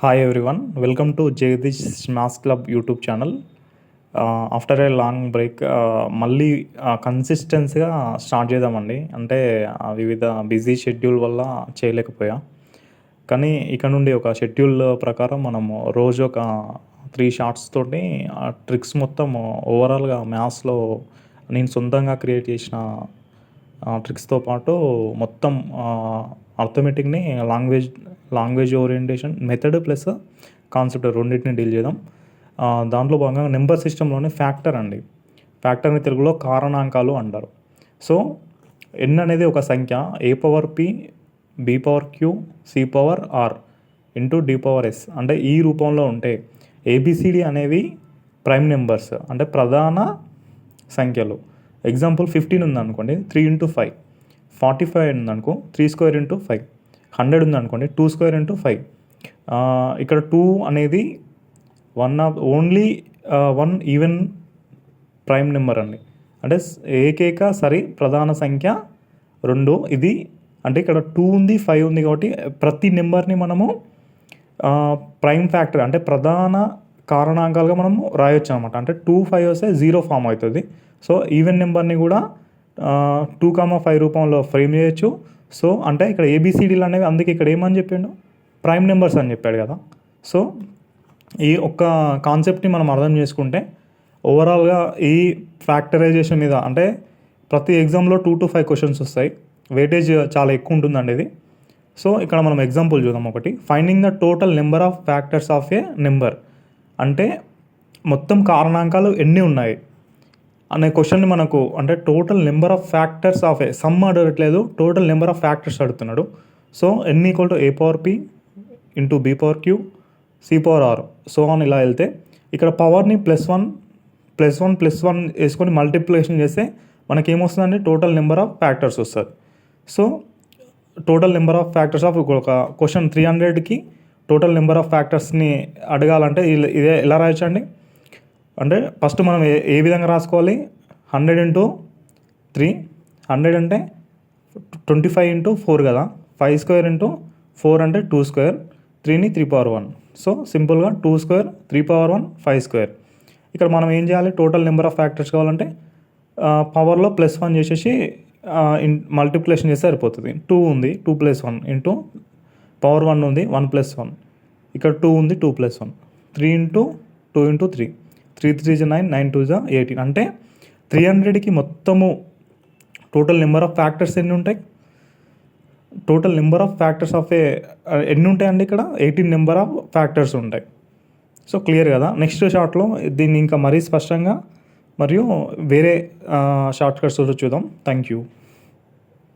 Hi everyone, welcome to Jagdish Maths Club YouTube channel. After a long break మళ్ళీ కన్సిస్టెన్సీగా start చేద్దామండి. అంటే వివిధ busy schedule వల్ల చేయలేకపోయా. కానీ ఇక నుండి ఒక షెడ్యూల్ ప్రకారం మనము రోజు ఒక 3 షార్ట్స్ తోటి ట్రిక్స్ మొత్తం ఓవరాల్గా మ్యాథ్స్లో నేను సొంతంగా క్రియేట్ చేసిన ట్రిక్స్తో పాటు మొత్తం అర్థమెటిక్ని language orientation method plus concept రెండింటిని డీల్ చేద్దాం. దాంట్లో భాగంగా నెంబర్ సిస్టంలోనే ఫ్యాక్టర్ అండి. ఫ్యాక్టర్ని తెలుగులో కారణాంకాలు అంటారు. సో ఎన్ అనేది ఒక సంఖ్య A power P B power queue C power R into D power S అంటే ఈ రూపంలో ఉంటే ఏబిసిడి అనేవి ప్రైమ్ నెంబర్స్ అంటే ప్రధాన సంఖ్యలు. ఎగ్జాంపుల్ 15 ఉందనుకోండి 3 × 5, 45 ఉందనుకో 3² × 5, 100 ఉందనుకోండి 2² × 5. ఇక్కడ 2 అనేది only one even prime number అండి. అంటే ఏకైక సరి ప్రధాన సంఖ్య 2 ఇది. అంటే ఇక్కడ 2 ఉంది 5 ఉంది కాబట్టి ప్రతి నెంబర్ని మనము ప్రైమ్ ఫ్యాక్టర్ అంటే ప్రధాన కారణాంకాలుగా మనము రాయొచ్చు అనమాట. అంటే 2, 5 వస్తే 0 ఫామ్ అవుతుంది. సో ఈవెన్ నెంబర్ని కూడా 2, 5 రూపంలో ఫ్రేమ్ చేయొచ్చు. సో అంటే ఇక్కడ ఏబిసిడీలు అనేవి అందుకే ఇక్కడ ఏమని చెప్పిండు ప్రైమ్ నెంబర్స్ అని చెప్పాడు కదా. సో ఈ ఒక్క కాన్సెప్ట్ని మనం అర్థం చేసుకుంటే ఓవరాల్గా ఈ ఫ్యాక్టరైజేషన్ మీద అంటే ప్రతి ఎగ్జామ్లో 2 to 5 క్వశ్చన్స్ వస్తాయి. వెయిటేజ్ చాలా ఎక్కువ ఉంటుందండి ఇది. సో ఇక్కడ మనం ఎగ్జాంపుల్ చూద్దాం. ఒకటి finding the total number of factors of a number అంటే మొత్తం కారణాంకాలు ఎన్ని ఉన్నాయి అనే క్వశ్చన్ని మనకు అంటే total number of factors of a sum అడగట్లేదు, టోటల్ నెంబర్ ఆఫ్ ఫ్యాక్టర్స్ అడుగుతున్నాడు. So n = a power p into b power queue C power r so అని ఇలా వెళ్తే ఇక్కడ పవర్ని +1 వేసుకొని మల్టిప్లికేషన్ చేస్తే మనకేమొస్తుందండి టోటల్ నెంబర్ ఆఫ్ ఫ్యాక్టర్స్ వస్తుంది. So total number of factors of ఒక క్వశ్చన్ 300కి టోటల్ నెంబర్ ఆఫ్ ఫ్యాక్టర్స్ని అడగాలంటే ఇదే ఎలా రాయొచ్చండి అంటే ఫస్ట్ మనం ఏ విధంగా రాసుకోవాలి 100 × 3 100 అంటే 25 × 4 కదా, 5² × 4 అంటే 2², 3ని 3^1. సో సింపుల్గా 2² 3^1 5². ఇక్కడ మనం ఏం చేయాలి టోటల్ నెంబర్ ఆఫ్ ఫ్యాక్టర్స్ కావాలంటే పవర్లో +1 చేసేసి మల్టిప్లికేషన్ చేస్తే సరిపోతుంది. 2 ఉంది 2 + 1 ఇంటూ పవర్ 1 ఉంది 1 + 1, ఇక్కడ 2 ఉంది 2 + 1, 3 × 2 × 3 3 3 9 9 2 18 అంటే 300కి మొత్తము టోటల్ నెంబర్ ఆఫ్ ఫ్యాక్టర్స్ ఎన్ని ఉంటాయి total number of factors of ఎన్ని ఉంటాయండి ఇక్కడ 18 నెంబర్ ఆఫ్ ఫ్యాక్టర్స్ ఉంటాయి. సో క్లియర్ కదా. నెక్స్ట్ షార్ట్లో దీన్ని ఇంకా మరీ స్పష్టంగా మరియు వేరే షార్ట్ కట్స్ చూద్దాం. Thank you.